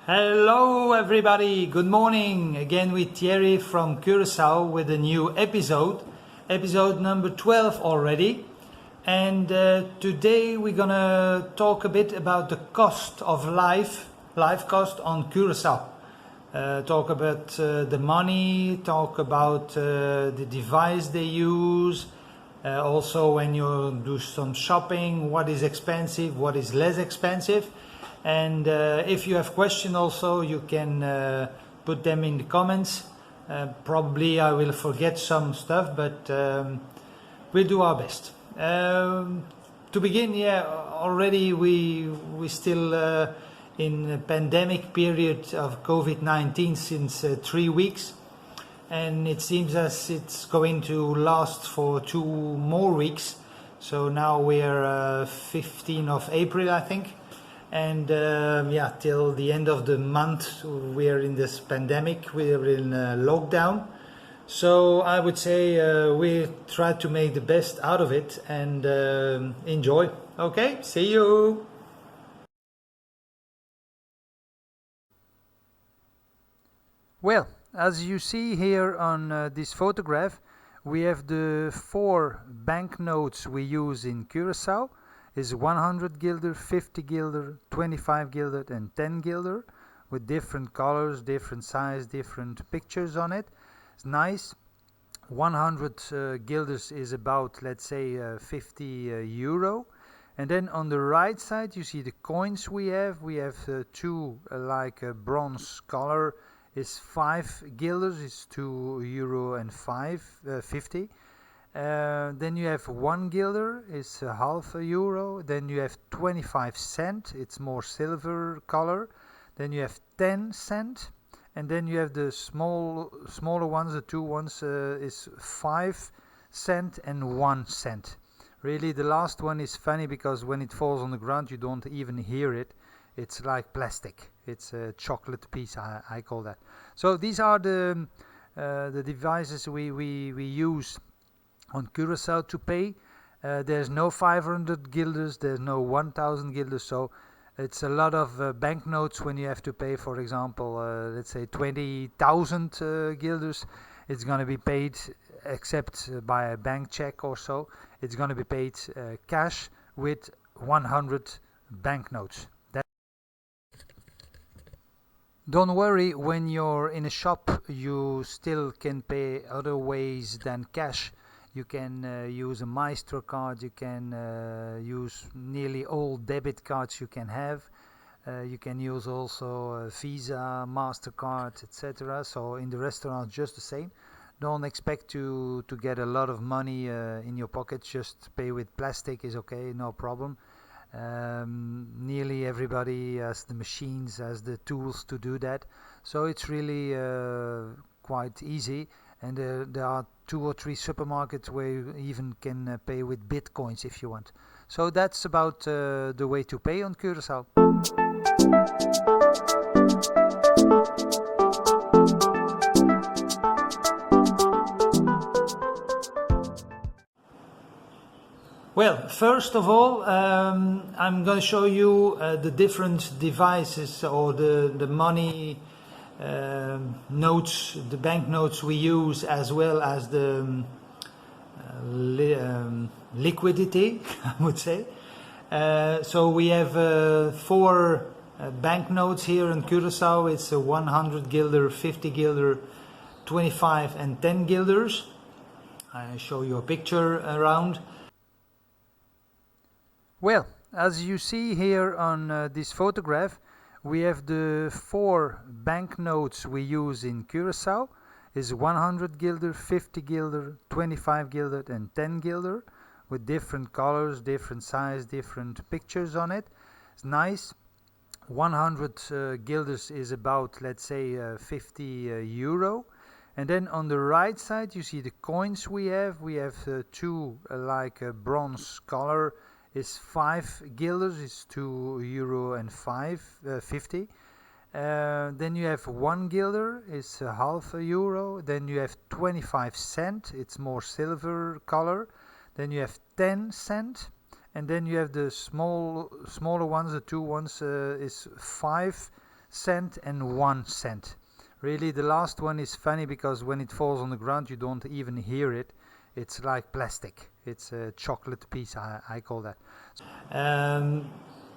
Hello everybody, good morning. Again with Thierry from Curaçao with a new episode number 12 already. And today we're gonna talk a bit about the cost of life cost on Curaçao. Talk about the money, talk about the device they use. Also when you do some shopping, what is expensive, what is less expensive. And if you have questions also, you can put them in the comments. Probably I will forget some stuff, but we'll do our best. To begin, already we still in a pandemic period of COVID-19 since 3 weeks. And it seems as it's going to last for 2 more weeks. So now we're 15th of April, I think. And till the end of the month we're in this pandemic, we're in lockdown. So I would say we try to make the best out of it and enjoy. Okay, see you. Well, as you see here on this photograph, we have the 4 banknotes we use in Curaçao. Is 100 guilder, 50 guilder, 25 guilder and 10 guilder with different colors, different size, different pictures on it. It's nice. 100 guilders is about, let's say, 50 euro. And then on the right side you see the coins we have. We have 2 like a bronze color is 5 guilders, is 2 euro and 50. Then you have 1 guilder, it's half a euro. Then you have 25 cent, it's more silver color. Then you have 10 cent, and then you have the smaller ones, the 2 ones is 5 cent and 1 cent. Really, the last one is funny because when it falls on the ground you don't even hear it. It's like plastic. It's a chocolate piece, I call that. So these are the devices we use on Curaçao to pay. There's no 500 guilders, there's no 1000 guilders, so it's a lot of banknotes when you have to pay, for example, let's say 20,000 guilders. It's going to be paid, except by a bank check or so, it's going to be paid cash with 100 banknotes. Don't worry, when you're in a shop you still can pay other ways than cash. You can use a Maestro card, you can use nearly all debit cards you can have. You can use also Visa, MasterCard, etc. So in the restaurant just the same. Don't expect to get a lot of money in your pocket, just pay with plastic is okay, no problem. Nearly everybody has the machines, has the tools to do that. So it's really quite easy. And there are 2 or 3 supermarkets where you even can pay with bitcoins if you want. So that's about the way to pay on Curaçao. Well, first of all, I'm going to show you the different devices or the money notes, the banknotes we use, as well as the liquidity, I would say. So we have 4 banknotes here in Curaçao. It's a 100 guilder, 50 guilder, 25 and 10 guilders. I show you a picture around. Well, as you see here on this photograph, we have the 4 banknotes we use in Curaçao. Is 100 guilder, 50 guilder, 25 guilder and 10 guilder with different colors, different size, different pictures on it. It's nice. 100 guilders is about, let's say, 50 euro. And then on the right side you see the coins we have. We have 2 like a bronze color is 5 guilders, is 2 euro and 50. Then you have 1 guilder, is half a euro. Then you have 25 cent, it's more silver color. Then you have 10 cent, and then you have the smaller ones, the 2 ones is 5 cent and 1 cent. Really, the last one is funny because when it falls on the ground, you don't even hear it. It's like plastic. It's a chocolate piece, I call that.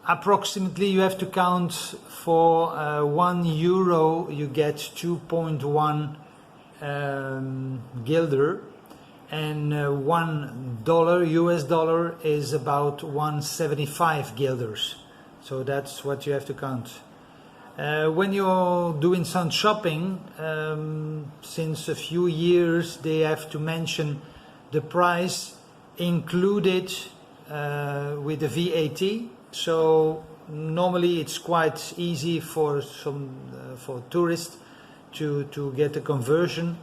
Approximately, you have to count for €1, you get 2.1 guilder, and $1 US dollar is about 175 guilders. So that's what you have to count. When you're doing some shopping, since a few years they have to mention the price included with the VAT. So normally it's quite easy for for tourists to get a conversion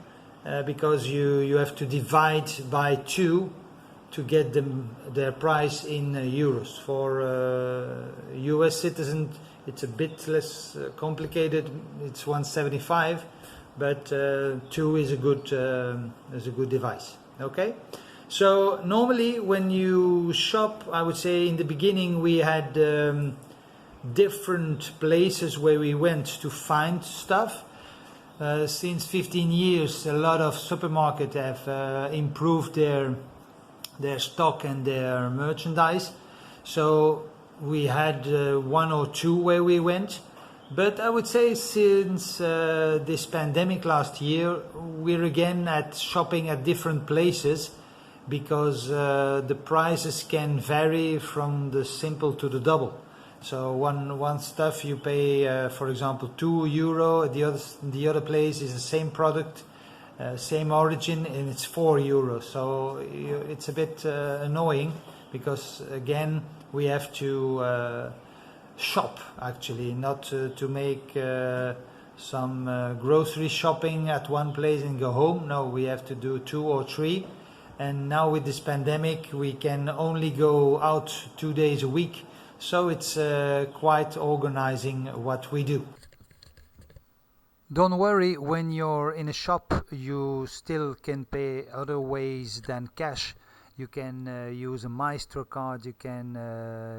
because you have to divide by 2 to get their price in euros. For US citizens it's a bit less complicated. It's 175, but 2 is a good device. Okay. So normally when you shop, I would say in the beginning we had different places where we went to find stuff. Since 15 years a lot of supermarkets have improved their stock and their merchandise. So we had 1 or 2 where we went. But I would say since this pandemic last year, we're again at shopping at different places, because the prices can vary from the simple to the double. So one stuff you pay, for example, €2. The other place is the same product, same origin, and it's €4. So it's a bit annoying, because again we have to shop actually, not to make some grocery shopping at one place and go home. No, we have to do 2 or 3. And now with this pandemic, we can only go out 2 days a week. So it's quite organizing what we do. Don't worry, when you're in a shop, you still can pay other ways than cash. You can use a Maestro card, you can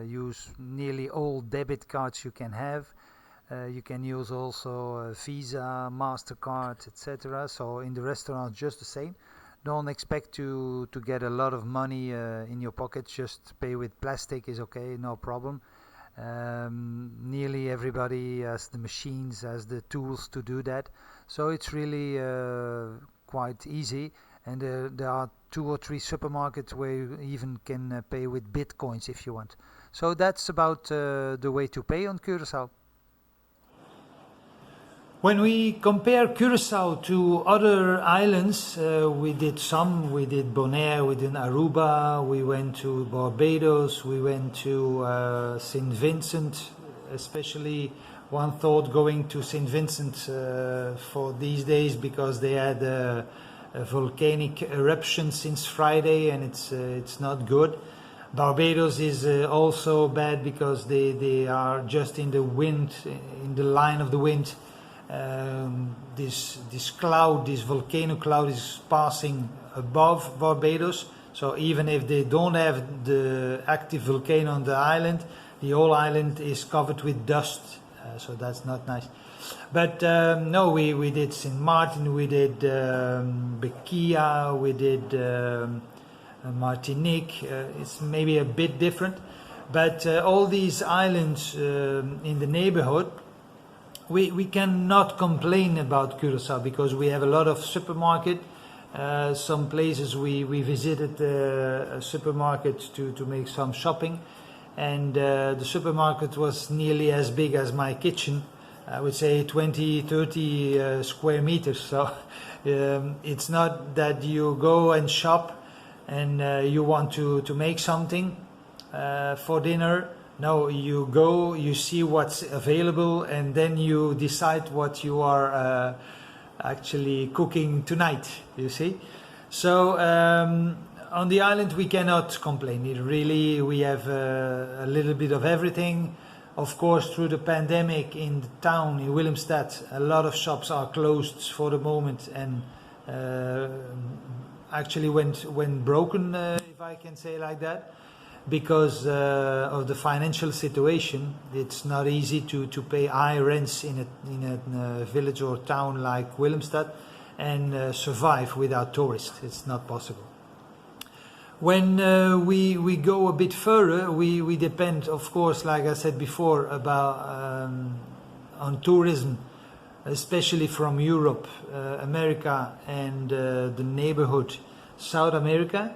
use nearly all debit cards you can have. You can use also Visa, MasterCard, etc. So in the restaurant, just the same. Don't expect to get a lot of money in your pocket. Just pay with plastic is okay, no problem. Nearly everybody has the machines, has the tools to do that. So it's really quite easy. And there are 2 or 3 supermarkets where you even can pay with bitcoins if you want. So that's about the way to pay on Curaçao. When we compare Curaçao to other islands, we did Bonaire, we did Aruba, we went to Barbados, we went to St. Vincent, especially one thought going to St. Vincent for these days, because they had a volcanic eruption since Friday, and it's not good. Barbados is also bad because they are just in the wind, in the line of the wind. This volcano cloud is passing above Barbados, so even if they don't have the active volcano on the island, the whole island is covered with dust, so that's not nice. But no, we did St. Martin, we did Bequia, we did Martinique. It's maybe a bit different, but all these islands in the neighborhood, we cannot complain about Curaçao, because we have a lot of supermarket. Some places we visited a supermarket to make some shopping, and the supermarket was nearly as big as my kitchen. I would say 20-30 square meters. So it's not that you go and shop and you want to make something for dinner. No, you go, you see what's available, and then you decide what you are actually cooking tonight, you see. So on the island we cannot complain. We have a little bit of everything. Of course, through the pandemic in the town, in Willemstad, a lot of shops are closed for the moment, and actually went broken, if I can say like that. because of the financial situation. It's not easy to pay high rents in a village or town like Willemstad and survive without tourists. It's not possible. When we go a bit further, we depend, of course, like I said before, about on tourism, especially from Europe, America, and the neighborhood South America.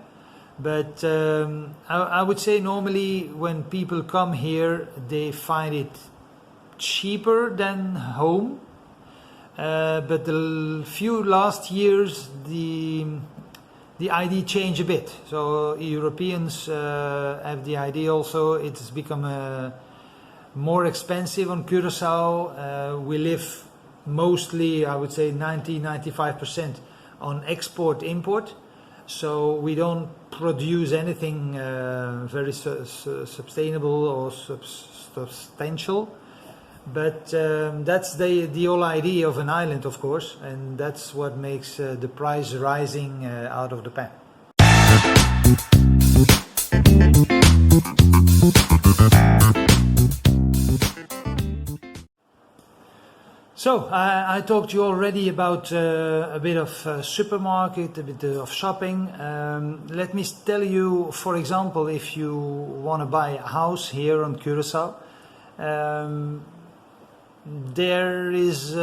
But I would say normally when people come here, they find it cheaper than home. But the few last years, the idea changed a bit. So Europeans have the idea also. It's become more expensive on Curacao. We live mostly, I would say 90-95% on export-import. So we don't produce anything very sustainable or substantial. But that's the whole idea of an island, of course, and that's what makes the price rising out of the pan. So I talked to you already about a bit of supermarket, a bit of shopping. Let me tell you, for example, if you want to buy a house here on Curaçao, there is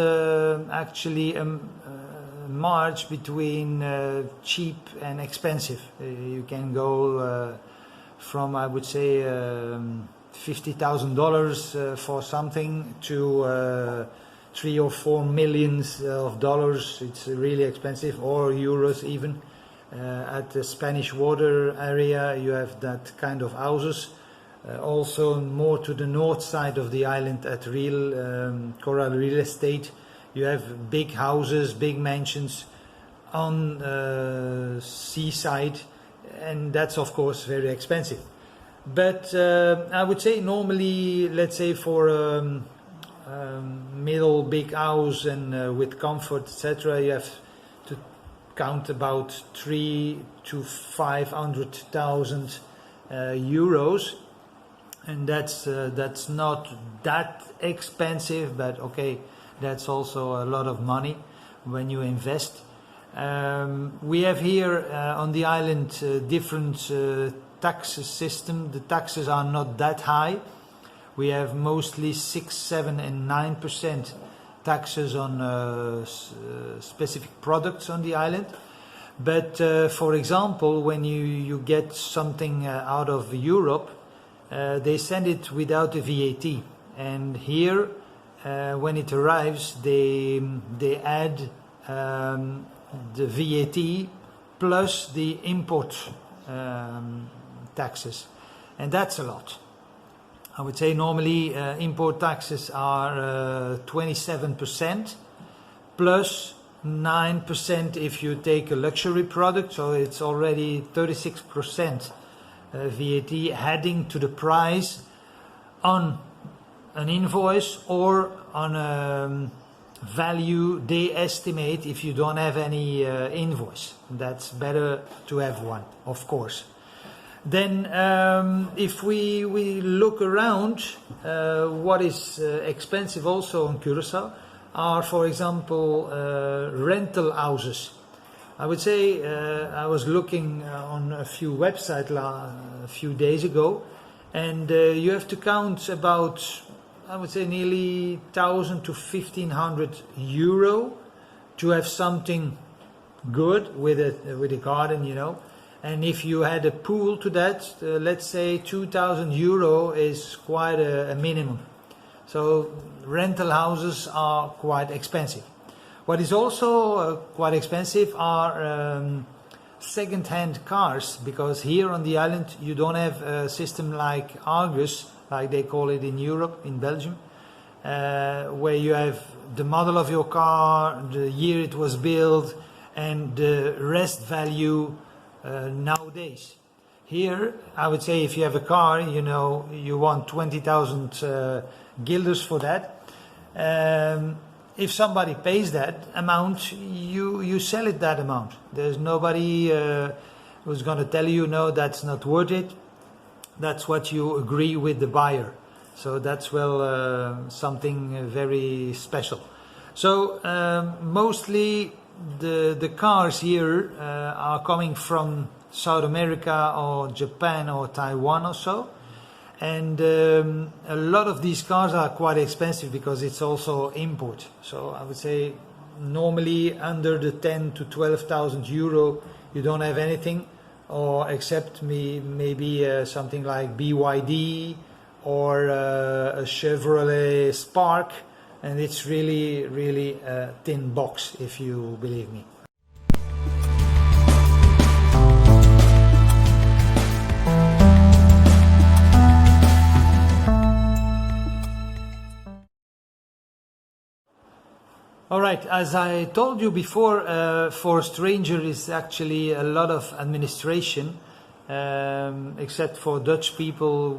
actually a march between cheap and expensive. You can go from, I would say, $50,000 for something to 3 or 4 millions of dollars. It's really expensive, or euros even. At the Spanish water area, you have that kind of houses. Also more to the north side of the island at Coral Real Estate, you have big houses, big mansions on seaside, and that's of course very expensive. But I would say normally, let's say for middle big house and with comfort, etc., you have to count about 300,000 to 500,000 euros. And that's not that expensive, but okay, that's also a lot of money when you invest. We have here on the island different tax system. The taxes are not that high. We have mostly 6, 7 and 9% taxes on specific products on the island. But for example, when you get something out of Europe, they send it without the VAT, and here when it arrives they add the VAT plus the import taxes, and that's a lot. I would say normally import taxes are 27% plus 9% if you take a luxury product, so it's already 36% VAT adding to the price on an invoice or on a value they estimate if you don't have any invoice. That's better to have one, of course. Then if we look around, what is expensive also on Curaçao are, for example, rental houses. I would say I was looking on a few websites a few days ago, and you have to count about, I would say, nearly 1,000 to 1,500 euro to have something good with a garden, you know. And if you had a pool to that, let's say 2,000 euro is quite a minimum. So rental houses are quite expensive. What is also quite expensive are second-hand cars, because here on the island you don't have a system like Argus, like they call it in Europe, in Belgium, where you have the model of your car, the year it was built, and the rest value nowadays. Here, I would say if you have a car, you know, you want 20,000 guilders for that. If somebody pays that amount, you sell it that amount. There's nobody who's going to tell you, no, that's not worth it. that's what you agree with the buyer. So that's something very special. So mostly the cars here are coming from South America or Japan or Taiwan or so. And a lot of these cars are quite expensive because it's also import. So I would say normally under the 10 to 12,000 euro you don't have anything, or except maybe something like BYD or a Chevrolet Spark, and it's really a tin box, if you believe me. All right, as I told you before, for a stranger is actually a lot of administration, except for Dutch people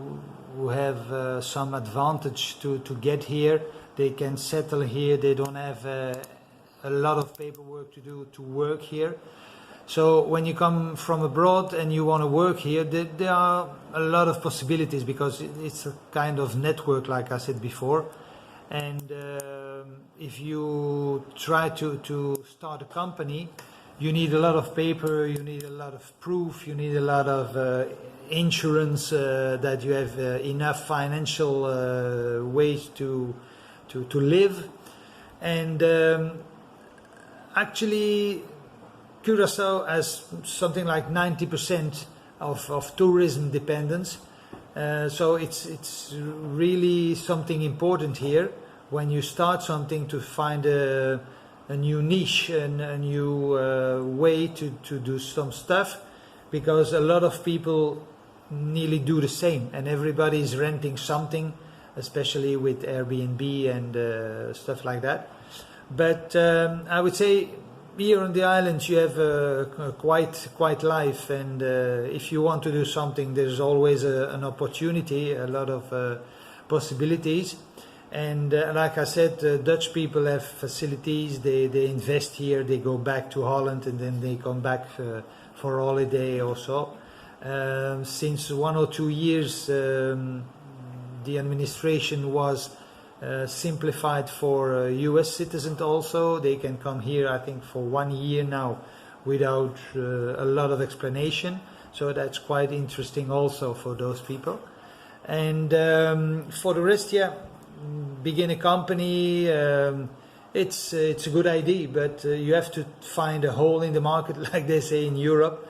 who have some advantage to get here. They can settle here, they don't have a lot of paperwork to do to work here. So when you come from abroad and you want to work here, there are a lot of possibilities because it's a kind of network, like I said before. And if you try to start a company, you need a lot of paper, you need a lot of proof, you need a lot of insurance, that you have enough financial ways to live. And actually Curaçao has something like 90% of tourism dependence. So it's really something important here when you start something to find a new niche and a new way to do some stuff, because a lot of people nearly do the same and everybody is renting something, especially with Airbnb and stuff like that. But I would say here on the islands you have a quite life, and if you want to do something, there's always an opportunity, a lot of possibilities. And like I said, Dutch people have facilities, they invest here, they go back to Holland and then they come back for a holiday or so. Since 1 or 2 years the administration was simplified for US citizens also. They can come here, I think, for 1 year now without a lot of explanation. So that's quite interesting also for those people. And for the rest, yeah, begin a company, it's a good idea, but you have to find a hole in the market, like they say in Europe.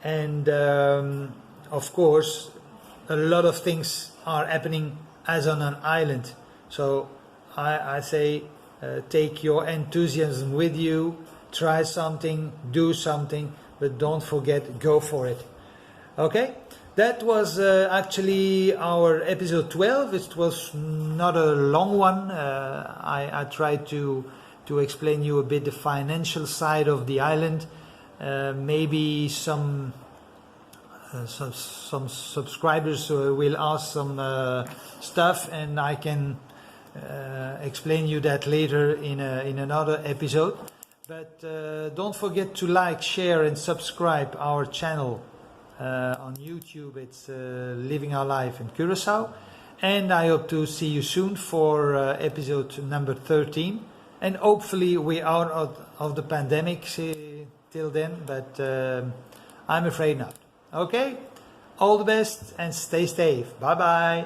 And of course, a lot of things are happening as on an island. So I say take your enthusiasm with you, try something, do something, but don't forget, go for it. Okay? That was actually our episode 12. It was not a long one. I tried to explain you a bit the financial side of the island. Maybe some subscribers will ask some stuff, and I can explain you that later in another episode. But don't forget to like, share and subscribe our channel. On YouTube, it's Living Our Life in Curaçao, and I hope to see you soon for episode number 13, and hopefully we are out of the pandemic till then, but I'm afraid not. Okay, all the best and stay safe. Bye bye.